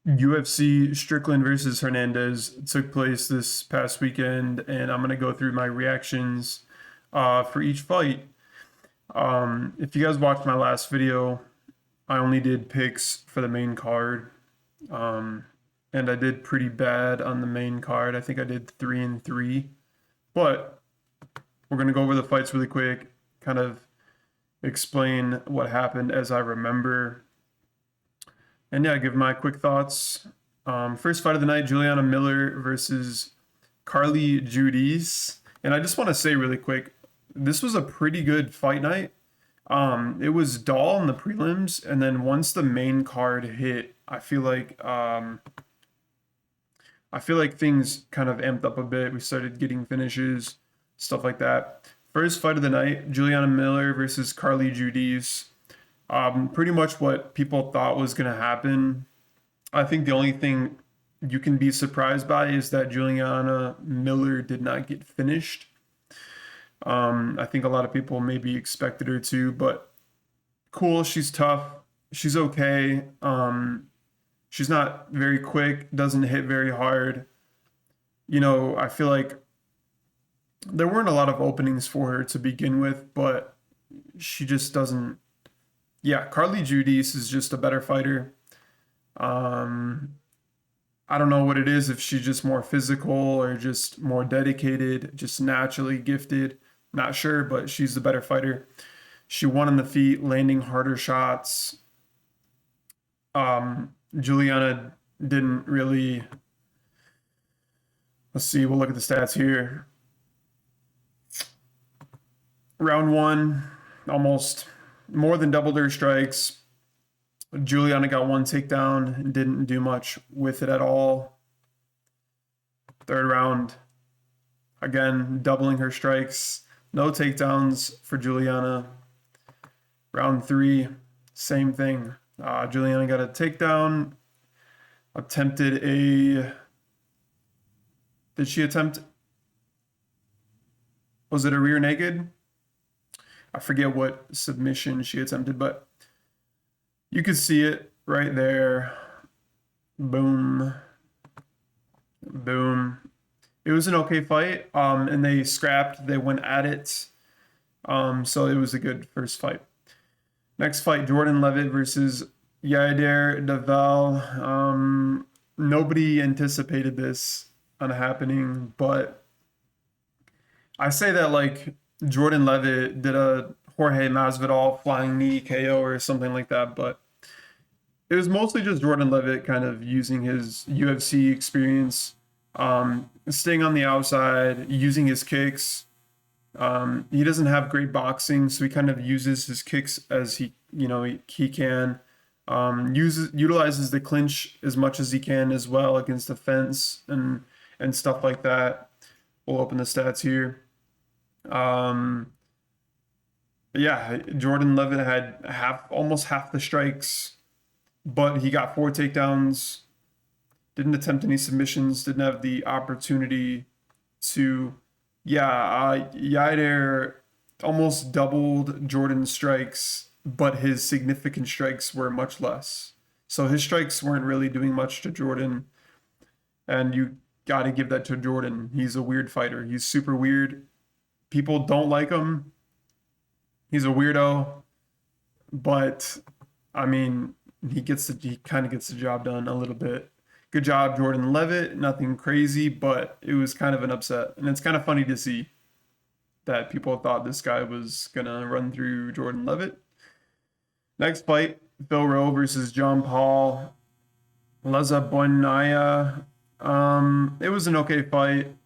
UFC Strickland versus Hernandez took place this past weekend, and I'm gonna go through my reactions for each fight. If you guys watched my last video, I only did picks for the main card, um, and I did pretty bad on the main card. I think I did 3-3, but we're gonna go over the fights really quick, kind of explain what happened as I remember. And yeah, give my quick thoughts. First fight of the night, Juliana Miller versus Carly Judice. And I just want to say really quick, this was a pretty good fight night. It was dull in the prelims, and then once the main card hit, I feel like things kind of amped up a bit. We started getting finishes, stuff like that. First fight of the night, Juliana Miller versus Carly Judice. Pretty much what people thought was going to happen. I think the only thing you can be surprised by is that Juliana Miller did not get finished. I think a lot of people maybe expected her to, but cool. She's tough. She's okay. She's not very quick, doesn't hit very hard. I feel like there weren't a lot of openings for her to begin with, but she just doesn't. Yeah, Carly Judice is just a better fighter. Um, I don't know what it is, if she's just more physical or just more dedicated, just naturally gifted. Not sure, but she's the better fighter. She won on the feet, landing harder shots. Juliana didn't really. Let's see, we'll look at the stats here. Round one, almost more than doubled her strikes. Juliana got one takedown and didn't do much with it at all. Third round, again, doubling her strikes. No takedowns for Juliana. Round three, same thing. Juliana got a takedown. Attempted a. Did she attempt? Was it a rear naked? I forget what submission she attempted, but you could see it right there. Boom. Boom. It was an okay fight. And they scrapped. They went at it. So it was a good first fight. Next fight, Jordan Levitt versus Yair Daval. Nobody anticipated this on happening, but I say that like Jordan Levitt did a Jorge Masvidal flying knee KO or something like that, but it was mostly just Jordan Levitt kind of using his UFC experience, staying on the outside, using his kicks. He doesn't have great boxing, so he kind of uses his kicks as he can. Utilizes the clinch as much as he can as well against the fence and stuff like that. We'll open the stats here. Yeah, Jordan Levitt had almost half the strikes, but he got four takedowns. Didn't attempt any submissions. Didn't have the opportunity to. Yeah, Yair almost doubled Jordan's strikes, but his significant strikes were much less. So his strikes weren't really doing much to Jordan, and you got to give that to Jordan. He's a weird fighter. He's super weird. People don't like him. He's a weirdo, but I mean, he kind of gets the job done a little bit. Good job, Jordan Levitt. Nothing crazy, but it was kind of an upset, and it's kind of funny to see that people thought this guy was gonna run through Jordan Levitt. Next fight, Phil Rowe versus John Paul Lazabonia. It was an okay fight.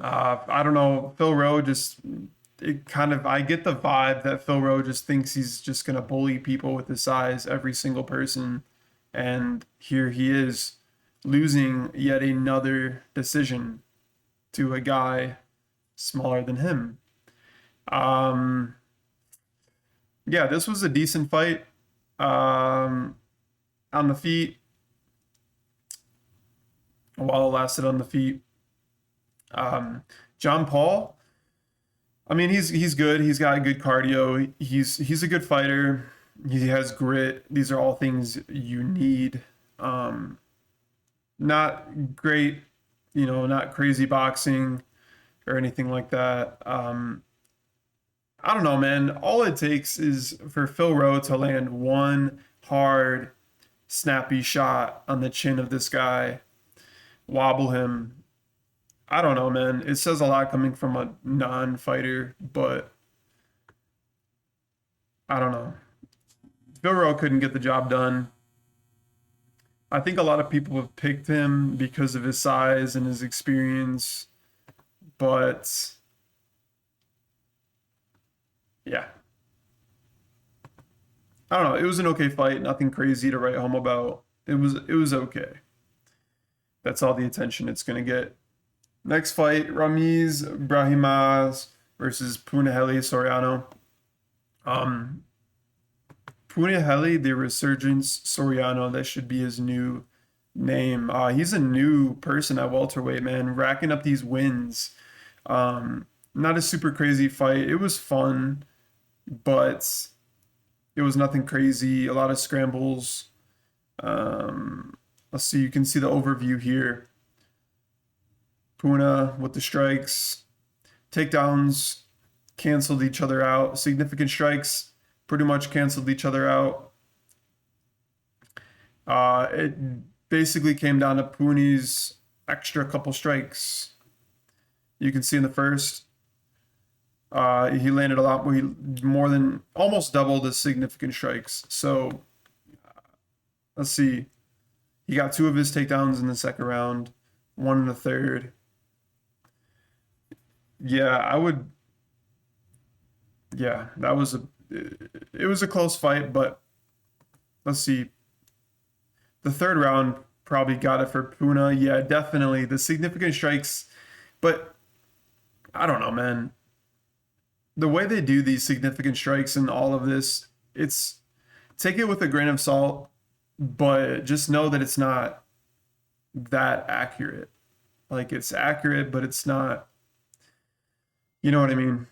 I don't know. Phil Rowe I get the vibe that Phil Rowe just thinks he's just going to bully people with his size, every single person. And here he is losing yet another decision to a guy smaller than him. Yeah, this was a decent fight. On the feet, while it lasted on the feet. John Paul, I mean, he's good. He's got good cardio. He's a good fighter. He has grit. These are all things you need Not great, not crazy boxing or anything like that. I don't know, man. All it takes is for Phil Rowe to land one hard, snappy shot on the chin of this guy, wobble him. I don't know, man. It says a lot coming from a non-fighter, but I don't know. Phil Rowe couldn't get the job done. I think a lot of people have picked him because of his size and his experience, but yeah, I don't know. It was an okay fight, nothing crazy to write home about. It was okay. That's all the attention it's gonna get. Next fight, Ramiz Brahimaz versus Punahele Soriano. Um, Punahele, the Resurgence Soriano, that should be his new name. He's a new person at welterweight, man, racking up these wins. Not a super crazy fight. It was fun, but it was nothing crazy. A lot of scrambles. Let's see. You can see the overview here. Puna with the strikes, takedowns canceled each other out. Significant strikes pretty much canceled each other out. It basically came down to Puni's extra couple strikes. You can see in the first, he landed a lot more than almost double the significant strikes. So let's see. He got 2 of his takedowns in the second round, 1 in the third. Yeah, I would. Yeah, that was a. It was a close fight, but let's see. The third round probably got it for Puna. Yeah, definitely the significant strikes, but I don't know, man. The way they do these significant strikes and all of this, it's take it with a grain of salt, but just know that it's not that accurate. Like it's accurate, but it's not. You know what I mean?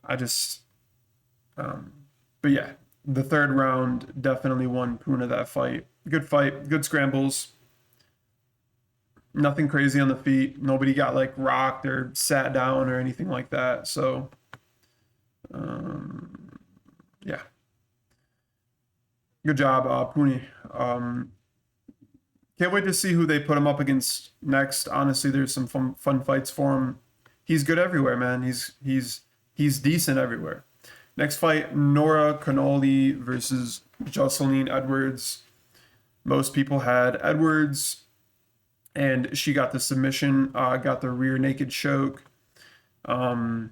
I just, um, but yeah, the third round definitely won Puna that fight, good scrambles, nothing crazy on the feet. Nobody got like rocked or sat down or anything like that. So, um, yeah, good job, Puni. Can't wait to see who they put him up against next. Honestly, there's some fun fights for him. He's good everywhere, man. He's decent everywhere. Next fight, Nora Cannoli versus Jocelyn Edwards. Most people had Edwards, and she got the submission, got the rear naked choke. Let's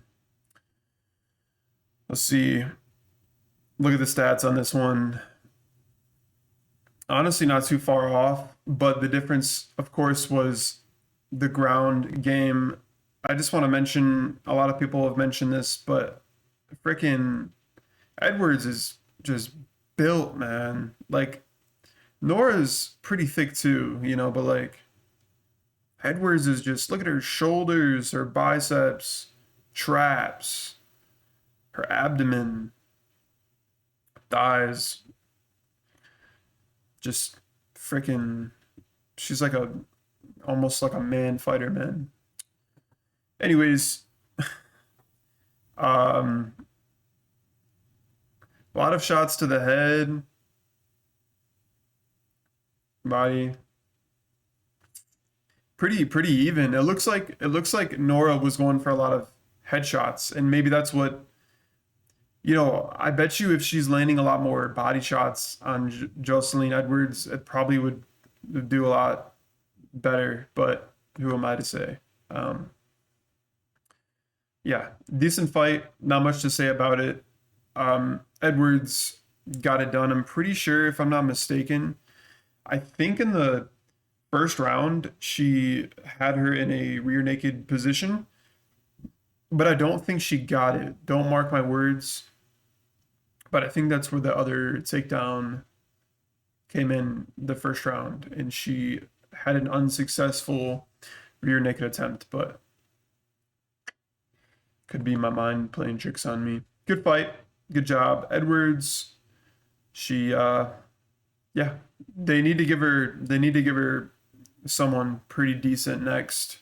see. Look at the stats on this one. Honestly, not too far off, but the difference, of course, was the ground game. I just want to mention, a lot of people have mentioned this, but freaking Edwards is just built, man. Like Nora's pretty thick too, but like Edwards is just look at her shoulders, her biceps, traps, her abdomen, thighs. Just freaking she's like a almost like a man fighter, man. Anyways, um a lot of shots to the head, body. Pretty even. It looks like Nora was going for a lot of headshots, and maybe that's what I bet you if she's landing a lot more body shots on Jocelyn Edwards, it probably would do a lot better. But who am I to say? Yeah, decent fight. Not much to say about it. Edwards got it done. I'm pretty sure, if I'm not mistaken, I think in the first round she had her in a rear naked position, but I don't think she got it. Don't mark my words. But I think that's where the other takedown came in the first round, and she had an unsuccessful rear naked attempt, but could be my mind playing tricks on me. Good fight. Good job. Edwards, she Yeah, they need to give her someone pretty decent next.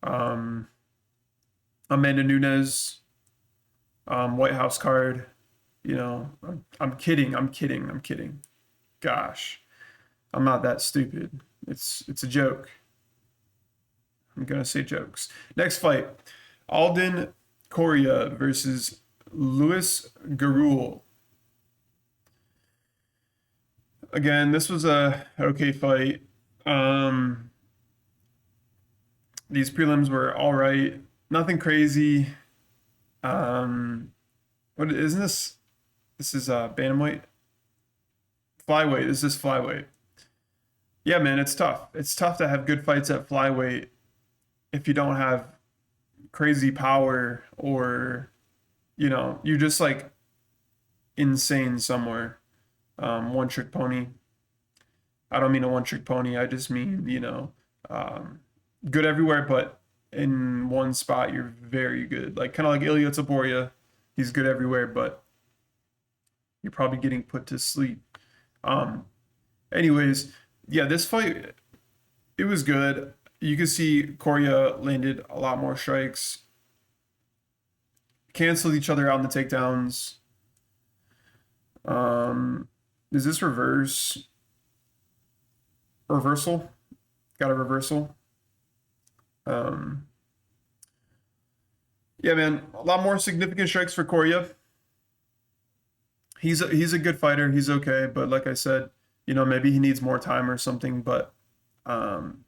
Um, Amanda Nunes, White House card. I'm kidding. I'm kidding. I'm kidding. Gosh, I'm not that stupid. It's a joke. I'm gonna say jokes. Next fight, Alden Correa versus Luis Garul. Again, this was a okay fight. Um, these prelims were all right. Nothing crazy. Um, what isn't this? This is bantamweight, flyweight. This is flyweight. Yeah, man, it's tough. It's tough to have good fights at flyweight if you don't have crazy power or you're just like insane somewhere. One trick pony. I don't mean a one trick pony. I just mean, um, good everywhere, but in one spot you're very good. Like kind of like Ilya Taporia. He's good everywhere, but you're probably getting put to sleep. Um, anyways, yeah, this fight it was good. You can see Correa landed a lot more strikes, canceled each other out in the takedowns. Um, is this reversal? Got a reversal. Um, yeah, man, a lot more significant strikes for Correa. He's a good fighter. He's okay, but like I said, maybe he needs more time or something. But um,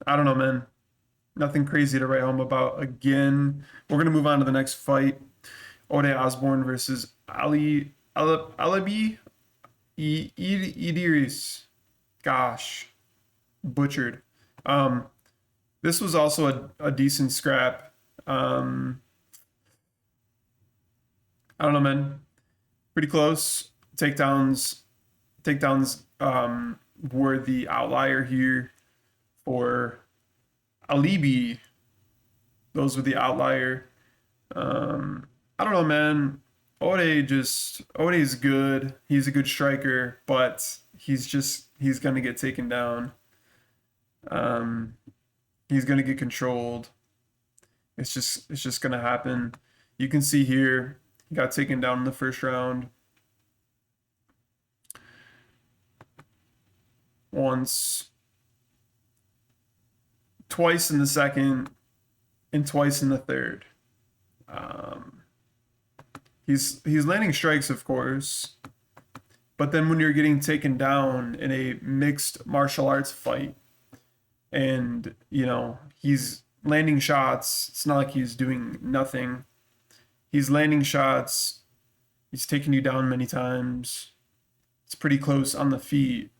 I don't know, man. Nothing crazy to write home about. Again, we're gonna move on to the next fight. Ode Osborne versus Alibi Idris. Gosh, butchered. Um, this was also a decent scrap. Um, I don't know, man. Pretty close. Takedowns were the outlier here for Alibi. Those were the outlier. I don't know, man. Ode is good. He's a good striker, but he's gonna get taken down. Um, he's gonna get controlled. It's just gonna happen. You can see here he got taken down in the first round once, twice in the second, and twice in the third. Um, he's landing strikes, of course, but then when you're getting taken down in a mixed martial arts fight, and he's landing shots, it's not like he's doing nothing. He's landing shots. He's taken you down many times. It's pretty close on the feet.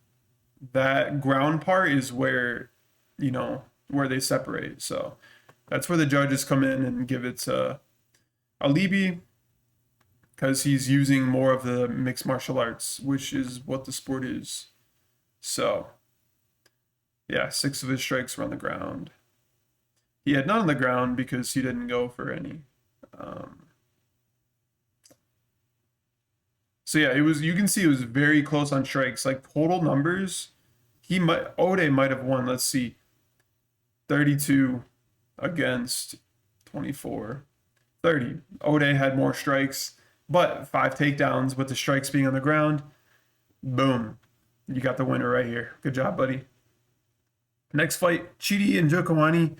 That ground part is where they separate. So that's where the judges come in and give it to Alibi because he's using more of the mixed martial arts, which is what the sport is. So yeah, 6 of his strikes were on the ground. He had none on the ground because he didn't go for any. Um, so yeah, you can see it was very close on strikes. Like total numbers, Ode might have won. Let's see, 32 against 24. 30. Ode had more strikes, but 5 takedowns with the strikes being on the ground. Boom. You got the winner right here. Good job, buddy. Next fight, Chidi and Njokuani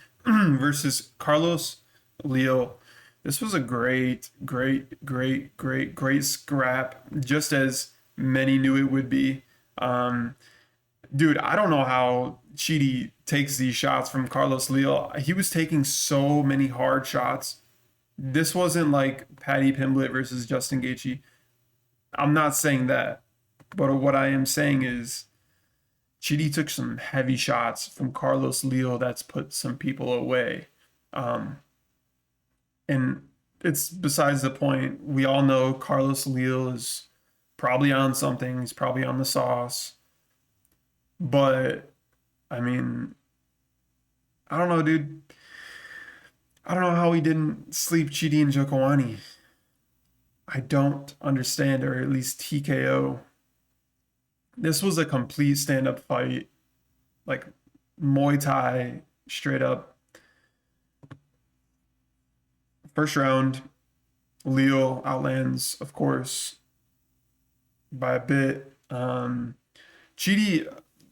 versus Carlos Leo. This was a great scrap, just as many knew it would be. Dude, I don't know how Chidi takes these shots from Carlos Leo. He was taking so many hard shots. This wasn't like Paddy Pimblett versus Justin Gaethje. I'm not saying that, but what I am saying is Chidi took some heavy shots from Carlos Leo that's put some people away. Um, and it's besides the point. We all know Carlos Leo is probably on something. He's probably on the sauce. But I mean, I don't know, dude. I don't know how he didn't sleep Chidi and Njokuani. I don't understand, or at least TKO. This was a complete stand-up fight, like Muay Thai, straight up. First round, Leo outlands, of course, by a bit. Chidi,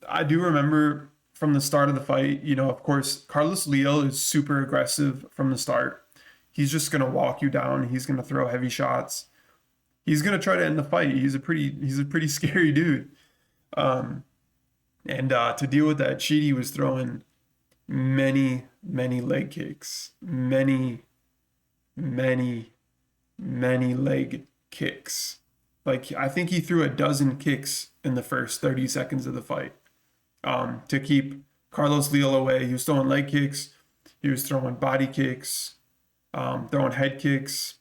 I do remember from the start of the fight, of course, Carlos Leo is super aggressive from the start. He's just gonna walk you down. He's gonna throw heavy shots. He's gonna try to end the fight. He's a pretty scary dude. Um, and to deal with that, Chidi was throwing many, many leg kicks, many, many leg kicks. Like I think he threw a dozen kicks in the first 30 seconds of the fight to keep Carlos Leo away. He was throwing leg kicks, he was throwing body kicks, throwing head kicks,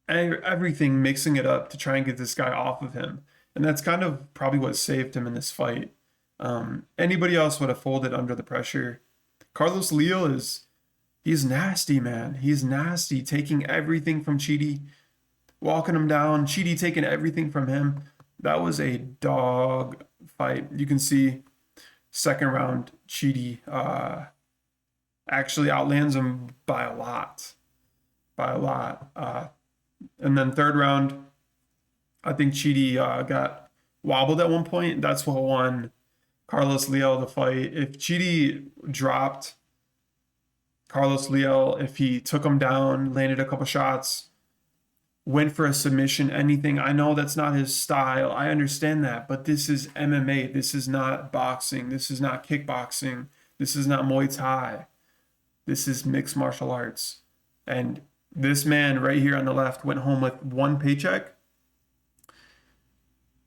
everything, mixing it up to try and get this guy off of him. And that's kind of probably what saved him in this fight. Anybody else would have folded under the pressure. Carlos Leo he's nasty, man. He's nasty, taking everything from Chidi, walking him down. Chidi taking everything from him. That was a dog fight. You can see second round, Chidi actually outlands him by a lot, by a lot. And then third round, I think Chidi got wobbled at one point. That's what won Carlos Leo the fight. If Chidi dropped Carlos Leo, if he took him down, landed a couple shots, went for a submission, anything. I know that's not his style. I understand that, but this is MMA. This is not boxing. This is not kickboxing. This is not Muay Thai. This is mixed martial arts. And this man right here on the left went home with one paycheck.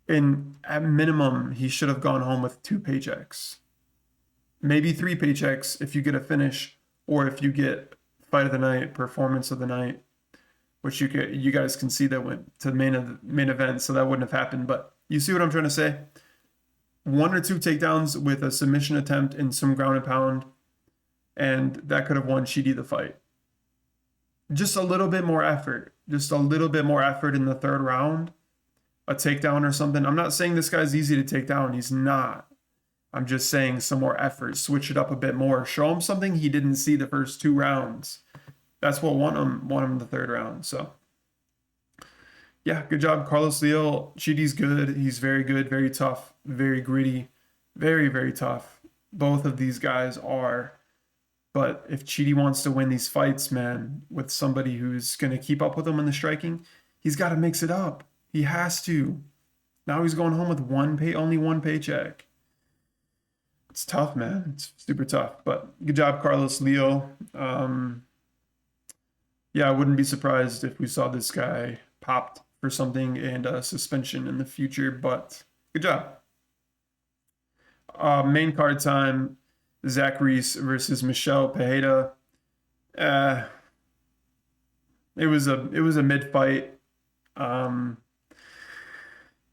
And at minimum, he should have gone home with two paychecks. Maybe three paychecks if you get a finish or if you get fight of the night, performance of the night, which you guys can see that went to the main event, so that wouldn't have happened. But you see what I'm trying to say? One or two takedowns with a submission attempt and some ground and pound, and that could have won Chidi the fight. Just a little bit more effort. Just a little bit more effort in the third round. A takedown or something. I'm not saying this guy's easy to take down. He's not. I'm just saying some more effort. Switch it up a bit more. Show him something he didn't see the first two rounds. That's what won him in the third round. So, yeah, good job, Carlos Leo. Chidi's good. He's very good, very tough, very gritty, very, very tough. Both of these guys are. But if Chidi wants to win these fights, man, with somebody who's going to keep up with him in the striking, he's got to mix it up. He has to. Now he's going home with only one paycheck. It's tough, man. It's super tough. But good job, Carlos Leo. Yeah, I wouldn't be surprised if we saw this guy popped for something and suspension in the future, but good job. Main card time, Zach Reese versus Michel Pereira. It was a mid fight.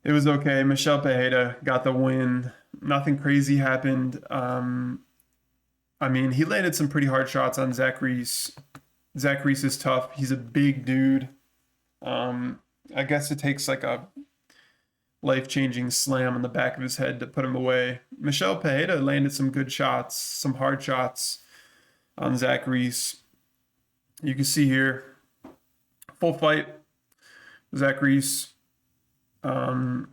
It was okay. Michel Pereira got the win. Nothing crazy happened. I mean, he landed some pretty hard shots on Zach Reese. Zach Reese is tough. He's a big dude. I guess it takes like a life-changing slam on the back of his head to put him away. Michel Pereira landed some good shots, some hard shots on Zach Reese. You can see here, full fight, Zach Reese. Total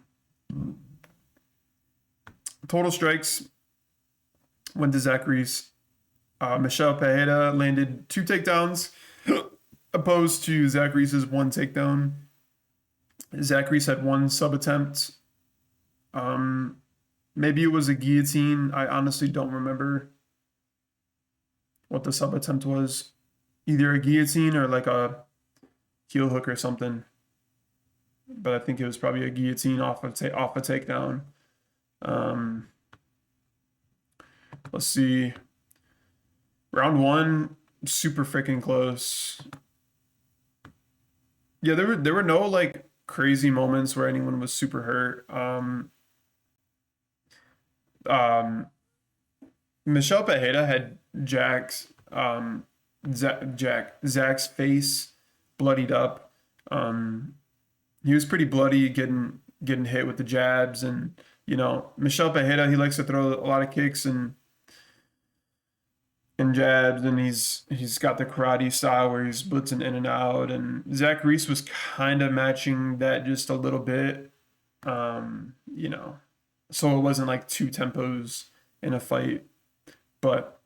strikes went to Zach Reese. Michel Pereira landed 2 takedowns opposed to Zach Reese's 1 takedown. Zach Reese had 1 sub attempt. Maybe it was a guillotine. I honestly don't remember what the sub attempt was. Either a guillotine or like a heel hook or something. But I think it was probably a guillotine off a takedown. Let's see. Round 1, super freaking close. Yeah, there were no like crazy moments where anyone was super hurt. Michel Pereira had Zach's face bloodied up. He was pretty bloody, getting hit with the jabs and Michel Pereira, he likes to throw a lot of kicks and jabs, and he's got the karate style where he's blitzing in and out. And Zach Reese was kind of matching that just a little bit, um, you know, so it wasn't like two tempos in a fight. But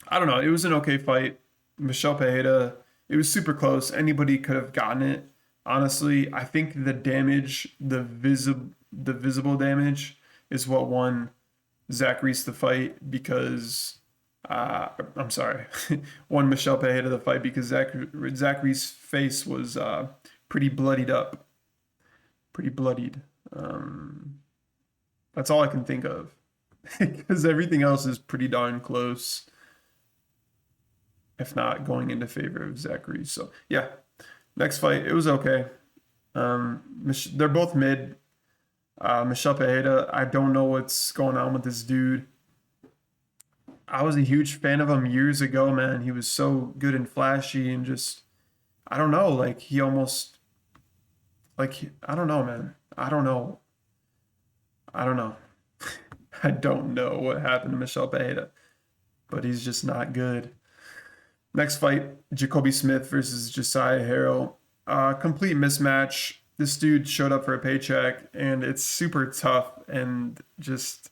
I don't know, it was an okay fight. Michel Pereira, it was super close. Anybody could have gotten it. Honestly, I think the damage, the visible damage, is what won Zach Reese the fight because I'm sorry, won Michelle Pereira the fight because Zach Reese's face was pretty bloodied up, pretty bloodied. Um, that's all I can think of because everything else is pretty darn close, if not going into favor of Zach Reese. So yeah, next fight it was okay. They're both mid. Michelle Pereira, I don't know what's going on with this dude. I was a huge fan of him years ago, man. He was so good and flashy and just I don't know, like he almost I don't know, man. I don't know. I don't know. I don't know what happened to Michel Pereira, but he's just not good. Next fight, Jacoby Smith versus Josiah Harrell. Complete mismatch. This dude showed up for a paycheck, and it's super tough. And just,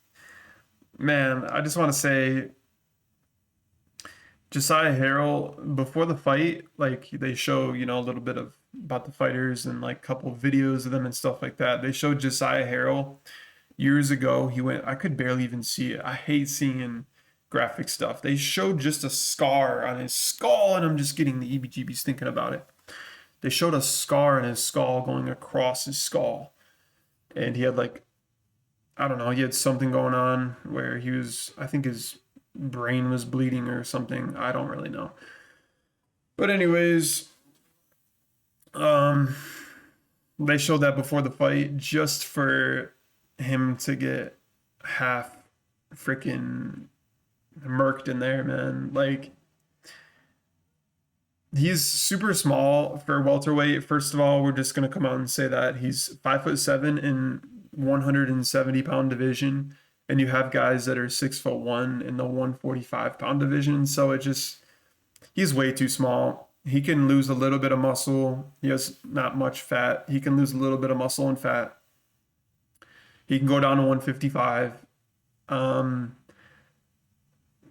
man, I just want to say Josiah Harrell, before the fight, like they show, a little bit of about the fighters and like a couple of videos of them and stuff like that. They showed Josiah Harrell years ago. He went, I could barely even see it. I hate seeing graphic stuff. They showed just a scar on his skull, and I'm just getting the EBGBs thinking about it. They showed a scar in his skull going across his skull. And he had like, I don't know, he had something going on where I think his brain was bleeding or something. I don't really know. But anyways, they showed that before the fight just for him to get half freaking murked in there, man. Like, he's super small for welterweight. First of all, we're just gonna come out and say that he's 5'7" in 170-pound division, and you have guys that are 6'1" in the 145-pound division. So he's way too small. He can lose a little bit of muscle. He has not much fat. He can lose a little bit of muscle and fat. He can go down to 155.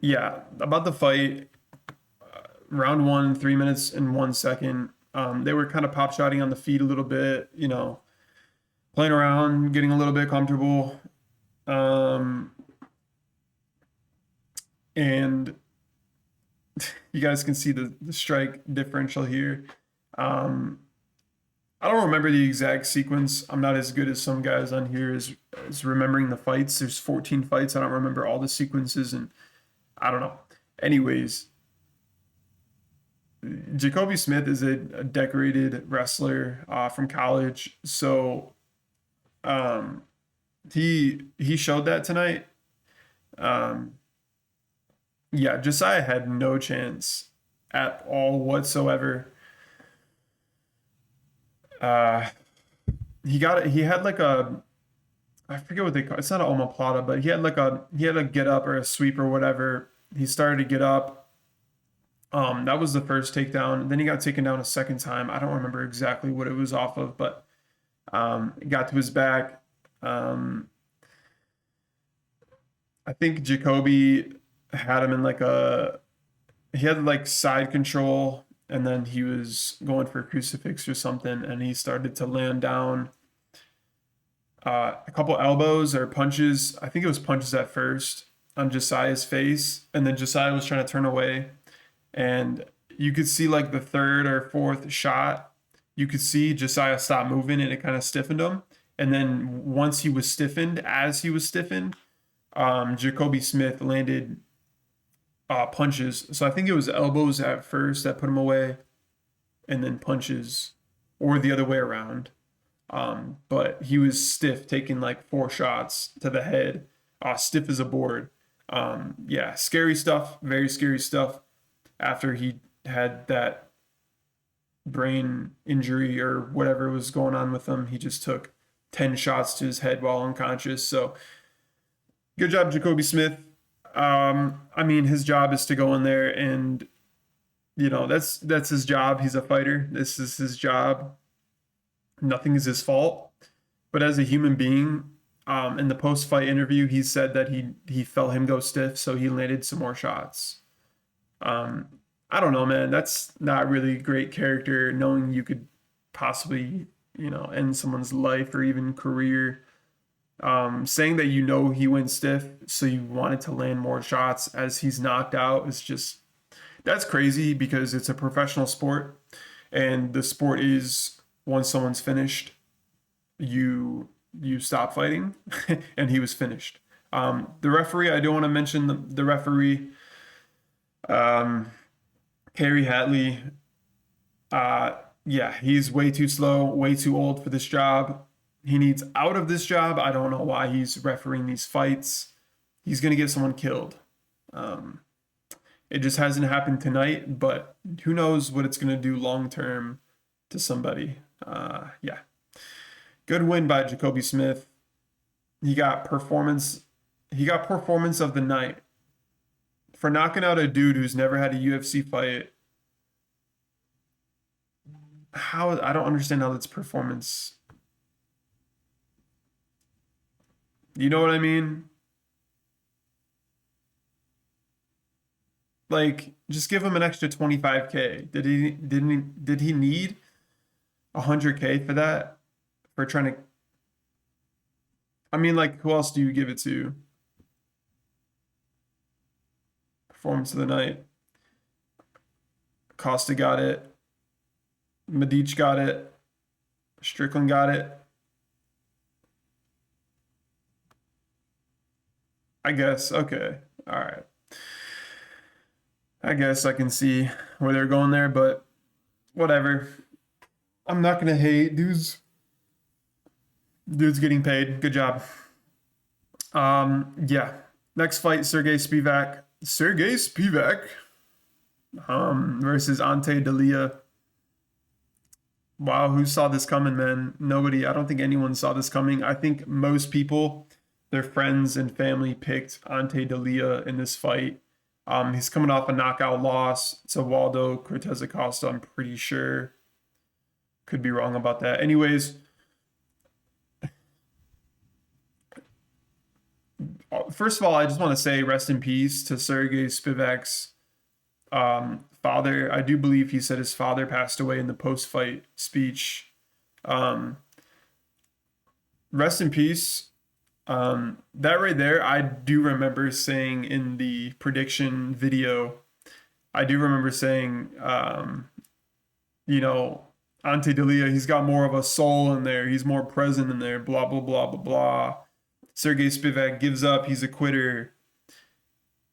Yeah, about the fight, round one, 3 minutes and 1 second. They were kind of pop shotting on the feet a little bit, playing around, getting a little bit comfortable. And you guys can see the strike differential here. I don't remember the exact sequence. I'm not as good as some guys on here as remembering the fights. There's 14 fights. I don't remember all the sequences, and I don't know. Anyways, Jacoby Smith is a decorated wrestler from college, so he showed that tonight. Yeah, Josiah had no chance at all whatsoever. Uh, he had like I forget what they call it. It's not an omoplata, but he had a get up or a sweep or whatever. He started to get up. That was the first takedown. Then he got taken down a second time. I don't remember exactly what it was off of, but it got to his back. I think Jacoby had him in he had like side control, and then he was going for a crucifix or something, and he started to land down a couple elbows or punches. I think it was punches at first on Josiah's face, and then Josiah was trying to turn away, and you could see like the third or fourth shot, you could see Josiah stop moving, and it kind of stiffened him. And then once he was stiffened, Jacoby Smith landed punches. So I think it was elbows at first that put him away, and then punches, or the other way around. But he was stiff, taking like 4 shots to the head, stiff as a board. Yeah, scary stuff, very scary stuff. After he had that brain injury or whatever was going on with him, he just took 10 shots to his head while unconscious. So good job, Jacoby Smith. I mean, his job is to go in there and, that's his job. He's a fighter. This is his job. Nothing is his fault. But as a human being, in the post-fight interview, he said that he felt him go stiff, so he landed some more shots. Um, I don't know, man. That's not really great character, knowing you could possibly, end someone's life or even career. Saying that he went stiff, so you wanted to land more shots as he's knocked out is just that's crazy because it's a professional sport, and the sport is once someone's finished, you stop fighting, and he was finished. The referee, I do want to mention the referee, um, Harry Hatley. Yeah, he's way too slow, way too old for this job. He needs out of this job. I don't know why he's refereeing these fights. He's gonna get someone killed. Um, it just hasn't happened tonight, but who knows what it's gonna do long term to somebody. Yeah, good win by Jacoby Smith. He got performance. He got performance of the night for knocking out a dude who's never had a UFC fight. How I don't understand how that's performance. You know what I mean? Like, just give him an extra 25K. Did he need 100K for that? For trying to I mean, like, who else do you give it to? Performance of the night. Costa got it. Medic got it. Strickland got it. I guess. Okay. All right. I guess I can see where they're going there, but whatever. I'm not gonna hate. Dude's getting paid. Good job. Yeah. Next fight, Sergey Spivak. Sergey Spivak. Versus Ante Dalia. Wow, who saw this coming, man? Nobody. I don't think anyone saw this coming. I think most people, their friends and family, picked Ante Dalia in this fight. He's coming off a knockout loss to Waldo Cortez Acosta, I'm pretty sure. Could be wrong about that. Anyways, first of all, I just want to say rest in peace to Sergey Spivak's father. I do believe he said his father passed away in the post-fight speech. Um, Rest in peace. That right there, I do remember saying in the prediction video, I do remember saying, you know, Ante Dalia, he's got more of a soul in there. He's more present in there, blah, blah, blah, blah, blah. Sergey Spivak gives up. He's a quitter.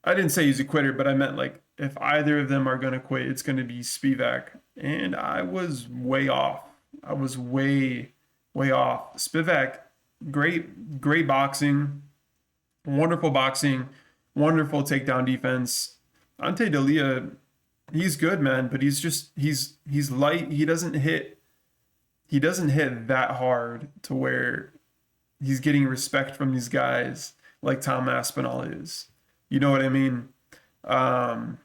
I didn't say he's a quitter, but I meant like if either of them are going to quit, it's going to be Spivak. And I was way off. I was way, way off. Spivak, great boxing, wonderful takedown defense. Ante Dalia, he's good, man, but he's light. He doesn't hit that hard to where he's getting respect from these guys like Tom Aspinall is. You know what I mean? Um,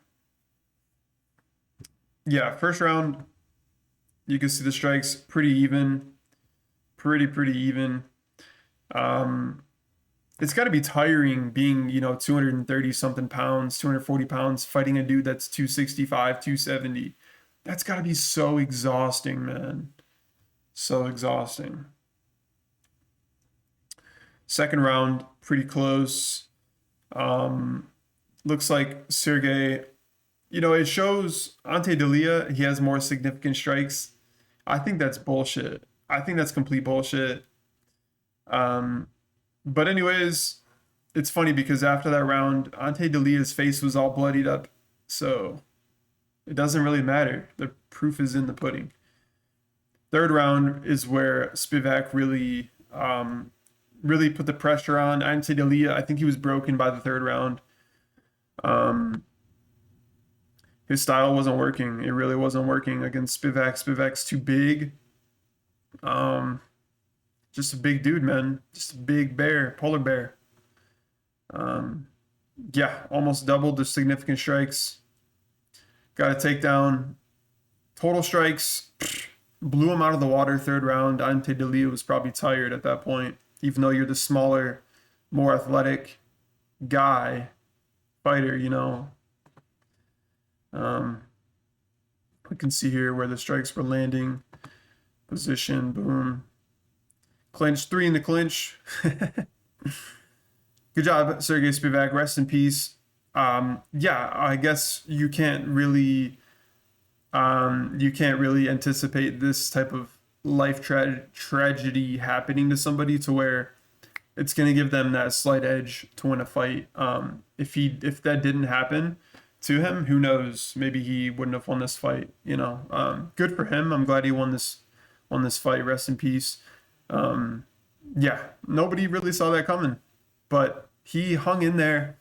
yeah, first round, you can see the strikes pretty even, pretty even. Um, it's got to be tiring being, 230 something pounds, 240 pounds, fighting a dude that's 265, 270. That's got to be so exhausting, man. So exhausting. Second round, pretty close. Um, Looks like Sergey, it shows Ante Dalia, he has more significant strikes. I think that's bullshit. I think that's complete bullshit. Um, but anyways, it's funny because after that round, Ante Dalia's face was all bloodied up. So it doesn't really matter. The proof is in the pudding. Third round is where Spivak really put the pressure on Ante Dalia. I think he was broken by the third round. Um, his style wasn't working. It really wasn't working against Spivak. Spivak's too big. Um, Just a big dude, man. Just a big bear, polar bear. Um, yeah, almost doubled the significant strikes. Got a takedown. Total strikes, blew him out of the water third round. Ante DeLeo was probably tired at that point, even though you're the smaller, more athletic guy, fighter, you know. Um, we can see here where the strikes were landing. Position, boom. Clinch, 3 in the clinch. Good job, Sergey Spivak. Rest in peace. Yeah, I guess you can't really anticipate this type of life tragedy happening to somebody to where it's going to give them that slight edge to win a fight. If that didn't happen to him, who knows? Maybe he wouldn't have won this fight. You know, good for him. I'm glad he won this fight. Rest in peace. Yeah, nobody really saw that coming, but he hung in there.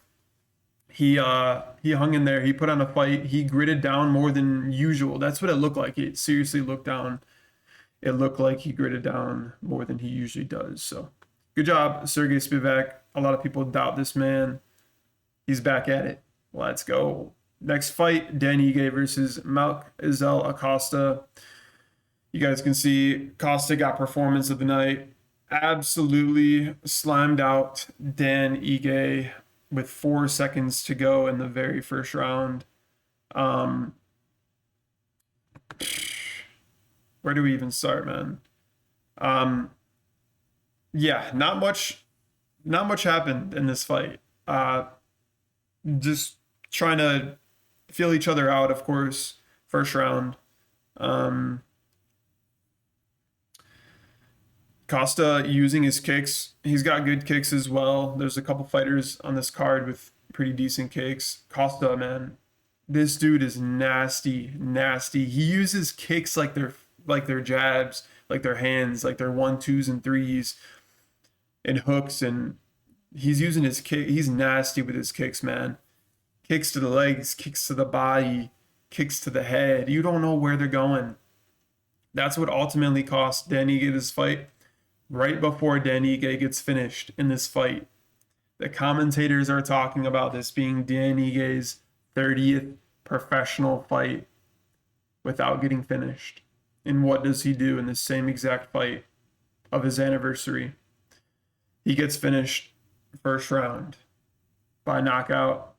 He hung in there. He put on a fight. He gritted down more than usual. That's what it looked like. It seriously looked down. It looked like he gritted down more than he usually does. So good job, Sergey Spivak. A lot of people doubt this man. He's back at it. Let's go. Next fight, Dan Ige versus Malcazell Acosta. You guys can see Costa got performance of the night. Absolutely slammed out Dan Ige with 4 seconds to go in the very first round. Where do we even start, man? Yeah, not much happened in this fight. Just trying to feel each other out, of course, first round. Costa using his kicks. He's got good kicks as well. There's a couple fighters on this card with pretty decent kicks. Costa, man, this dude is nasty, nasty. He uses kicks like they're jabs, like their hands, like they're 1-2s and 3s and hooks, and he's using his kick. He's nasty with his kicks, man. Kicks to the legs, kicks to the body, kicks to the head. You don't know where they're going. That's what ultimately cost Dan Ige this fight. Right before Dan Ige gets finished in this fight, the commentators are talking about this being Dan Ige's 30th professional fight without getting finished. And what does he do in the same exact fight of his anniversary? He gets finished first round by knockout.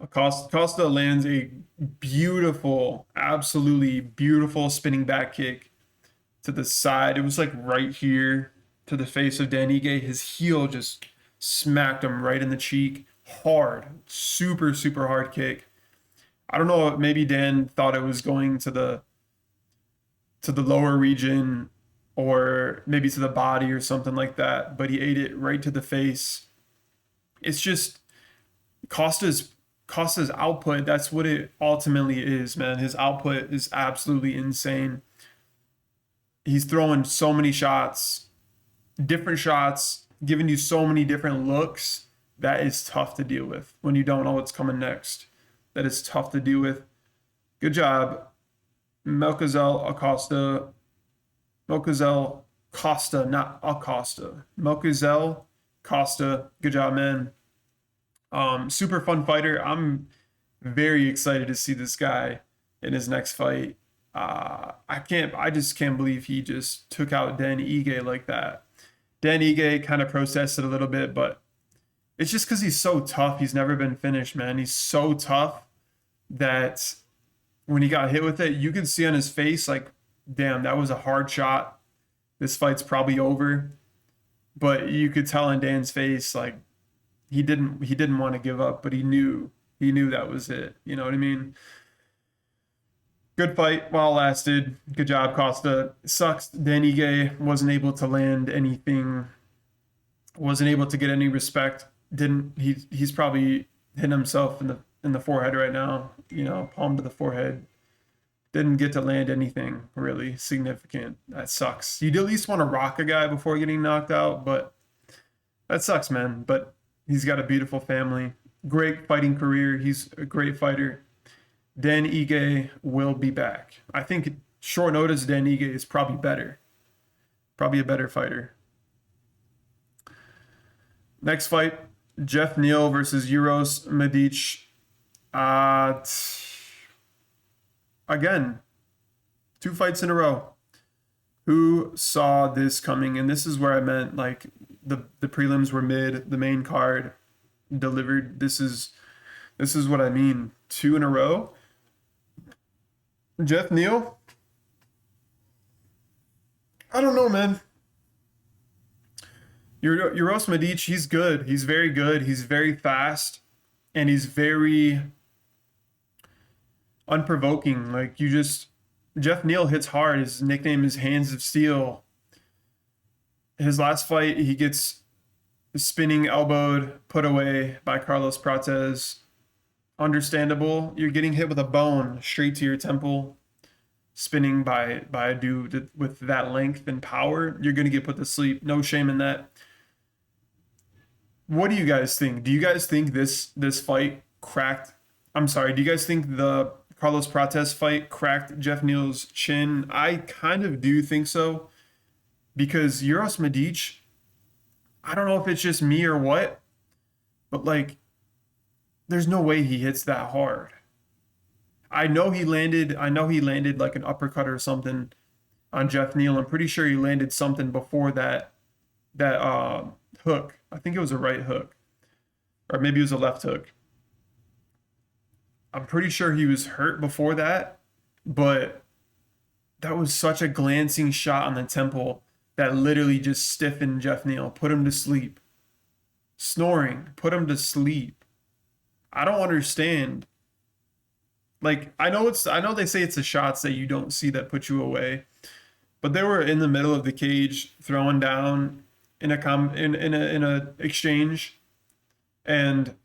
Costa lands a beautiful, absolutely beautiful spinning back kick to the side. It was like right here to the face of Dan Ige. His heel just smacked him right in the cheek. Hard, super, super hard kick. I don't know, maybe Dan thought it was going to the lower region or maybe to the body or something like that, but he ate it right to the face. It's just Costa's output. That's what it ultimately is, man. His output is absolutely insane. He's throwing so many shots, different shots, giving you so many different looks. That is tough to deal with when you don't know what's coming next. That is tough to deal with. Good job, Malcazell Acosta. Malcazell Costa, not Acosta. Malcazell Costa. Good job, man. Super fun fighter. I'm very excited to see this guy in his next fight. I just can't believe he just took out Dan Ige like that. Dan Ige kind of protested a little bit, but it's just because he's so tough. He's never been finished, man. He's so tough that when he got hit with it, you could see on his face, like, damn, that was a hard shot. This fight's probably over. But you could tell in Dan's face, like, he didn't want to give up, but he knew that was it. You know what I mean? Good fight while it lasted. Good job, Costa. It sucks Dan Ige wasn't able to land anything, wasn't able to get any respect. He's probably hitting himself in the forehead right now, you know, palm to the forehead. Didn't get to land anything really significant. That sucks. You'd at least want to rock a guy before getting knocked out, but that sucks, man. But he's got a beautiful family, great fighting career. He's a great fighter. Dan Ige will be back. I think short notice Dan Ige is probably better. Probably a better fighter. Next fight, Jeff Neal versus Euros Medic. Uh, Again, 2 fights in a row. Who saw this coming? And this is where I meant like the prelims were mid, the main card delivered. This is what I mean. 2 in a row. Jeff Neal. I don't know, man. Euros Medic, he's good. He's very good. He's very fast, and he's very unprovoking. Like Jeff Neal hits hard. His nickname is Hands of Steel. His last fight, he gets spinning elbowed, put away by Carlos Prates. Understandable. You're getting hit with a bone straight to your temple, spinning by a dude with that length and power. You're gonna get put to sleep. No shame in that. What do you guys think? Do you guys think this fight cracked? I'm sorry. Do you guys think the Carlos Prates fight cracked Jeff Neal's chin? I kind of do think so, because Euros Medic, I don't know if it's just me or what, but like, there's no way he hits that hard. I know he landed like an uppercut or something on Jeff Neal. I'm pretty sure he landed something before that hook. I think it was a right hook, or maybe it was a left hook. I'm pretty sure he was hurt before that, but that was such a glancing shot on the temple that literally just stiffened Jeff Neal, put him to sleep. Snoring, put him to sleep. I don't understand. Like, I know they say it's the shots that you don't see that put you away, but they were in the middle of the cage throwing down in a exchange, and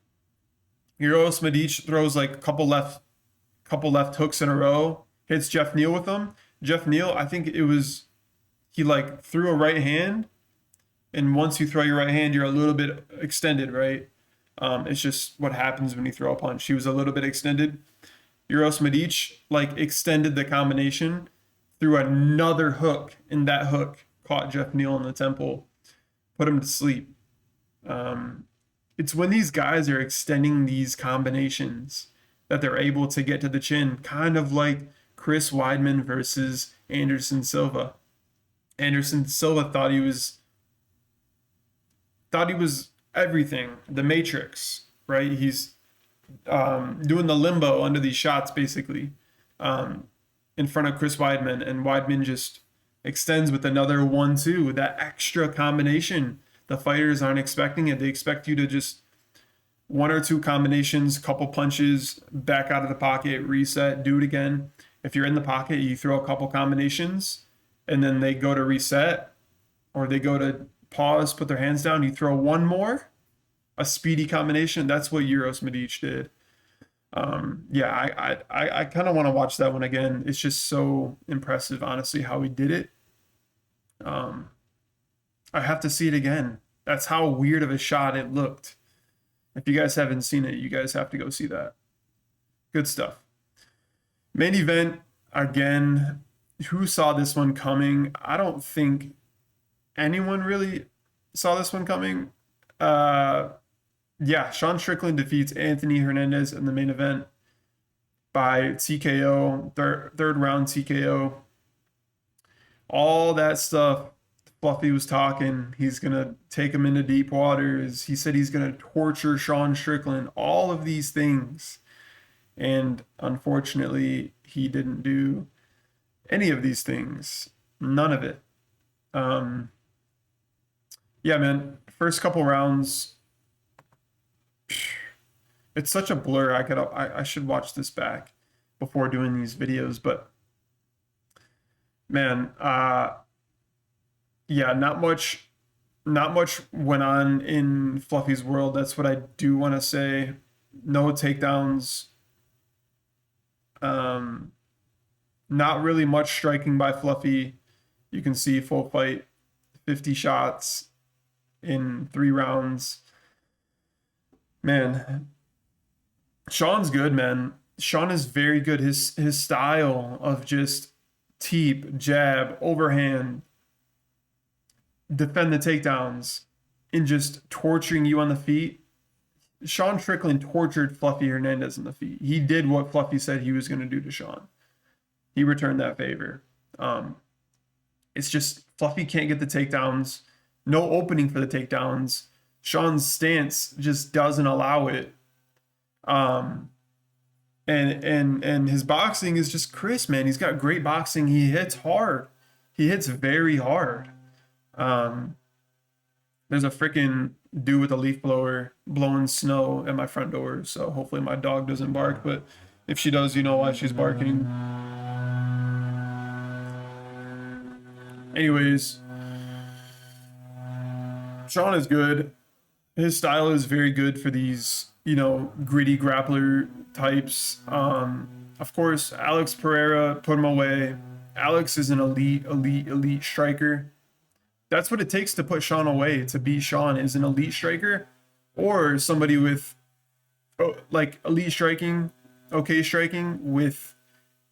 Euros Medic throws like a couple left hooks in a row, hits Jeff Neal with them. Jeff Neal, I think he like threw a right hand, and once you throw your right hand, you're a little bit extended, right? It's just what happens when you throw a punch. He was a little bit extended. Euros Medic like extended the combination, threw another hook, and that hook caught Jeff Neal in the temple, put him to sleep. It's when these guys are extending these combinations that they're able to get to the chin, kind of like Chris Weidman versus Anderson Silva. Anderson Silva thought he was everything, the Matrix, right? He's doing the limbo under these shots, basically, in front of Chris Weidman, and Weidman just extends with another 1-2, that extra combination. The fighters aren't expecting it. They expect you to just 1 or 2 combinations, couple punches, back out of the pocket, reset, do it again. If you're in the pocket, you throw a couple combinations, and then they go to reset, or they go to pause, put their hands down, you throw one more, a speedy combination. That's what Euros Medic did. Yeah, I kind of want to watch that one again. It's just so impressive, honestly, how he did it. I have to see it again. That's how weird of a shot it looked. If you guys haven't seen it, you guys have to go see that. Good stuff. Main event, again, who saw this one coming? I don't think anyone really saw this one coming. Yeah, Sean Strickland defeats Anthony Hernandez in the main event by TKO, third round TKO. All that stuff Fluffy was talking. He's going to take him into deep waters. He said he's going to torture Sean Strickland. All of these things. And unfortunately, he didn't do any of these things. None of it. Yeah, man. First couple rounds, it's such a blur. I should watch this back before doing these videos, but man, yeah, not much went on in Fluffy's world. That's what I do want to say. No takedowns. Not really much striking by Fluffy. You can see full fight, 50 shots in 3 rounds. Man, Sean's good, man. Sean is very good. His style of just teep, jab, overhand, defend the takedowns and just torturing you on the feet. Sean Strickland tortured Fluffy Hernandez in the feet. He did what Fluffy said he was going to do to Sean. He returned that favor. It's just Fluffy can't get the takedowns. No opening for the takedowns. Sean's stance just doesn't allow it. And his boxing is just crisp, man. He's got great boxing. He hits hard. He hits very hard. There's a freaking dude with a leaf blower blowing snow at my front door, so hopefully my dog doesn't bark, but if she does, you know why she's barking. Anyways, Sean is good. His style is very good for these, gritty grappler types. Of course, Alex Pereira put him away. Alex is an elite striker. That's what it takes to put Sean away, to beat Sean, is an elite striker or somebody with like elite striking, okay striking with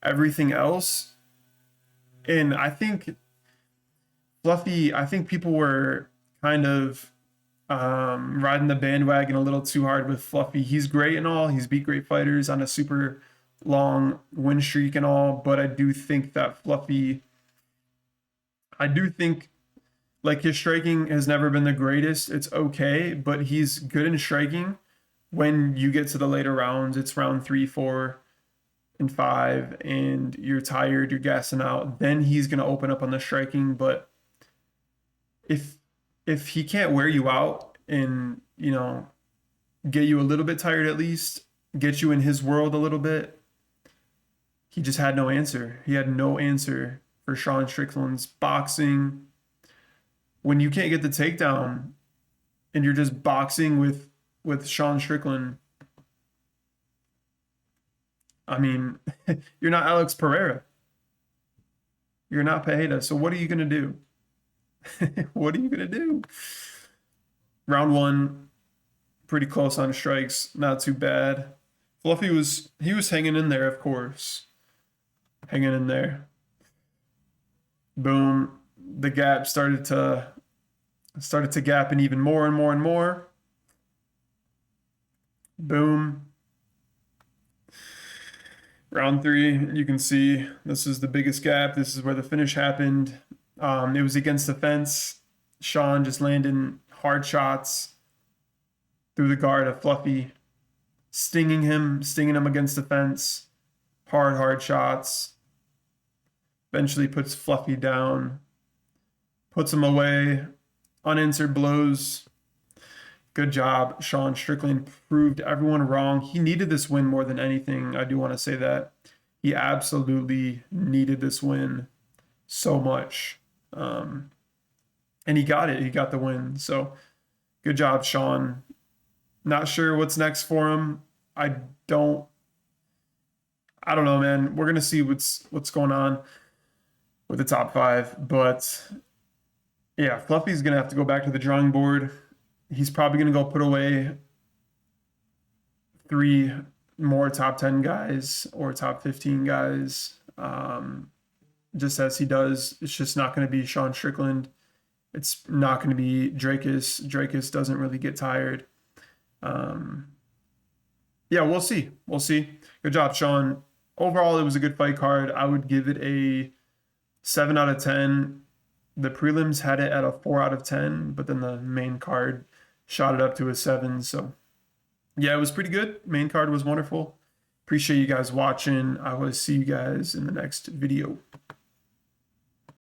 everything else. And I think Fluffy, I think people were kind of riding the bandwagon a little too hard with Fluffy. He's great and all. He's beat great fighters on a super long win streak and all. But I do think that Fluffy, like his striking has never been the greatest. It's okay, but he's good in striking. When you get to the later rounds, it's round 3, 4, and 5, and you're tired, you're gassing out. Then he's gonna open up on the striking. But if he can't wear you out and get you a little bit tired at least, get you in his world a little bit, he just had no answer. He had no answer for Sean Strickland's boxing. When you can't get the takedown and you're just boxing with Sean Strickland, I mean, you're not Alex Pereira. You're not Pereira. So what are you gonna do? What are you gonna do? Round 1, pretty close on strikes, not too bad. Fluffy was hanging in there, of course. Hanging in there. Boom. The gap started to gap in even more and more and more. Boom. Round 3, you can see this is the biggest gap. This is where the finish happened. It was against the fence. Sean just landing hard shots through the guard of Fluffy, stinging him against the fence. Hard shots. Eventually puts Fluffy down, puts him away. Unanswered blows. Good job. Sean Strickland proved everyone wrong. He needed this win more than anything. I do want to say that. He absolutely needed this win so much. And he got it. He got the win. So good job, Sean. Not sure what's next for him. I don't know, man. We're going to see what's going on with the top 5. But yeah, Fluffy's going to have to go back to the drawing board. He's probably going to go put away 3 more top 10 guys or top 15 guys. Just as he does. It's just not going to be Sean Strickland. It's not going to be Drakus. Drakus doesn't really get tired. Yeah, we'll see. We'll see. Good job, Sean. Overall, it was a good fight card. I would give it a 7 out of 10. The prelims had it at a 4 out of 10, but then the main card shot it up to a 7. So yeah, it was pretty good. Main card was wonderful. Appreciate you guys watching. I will see you guys in the next video.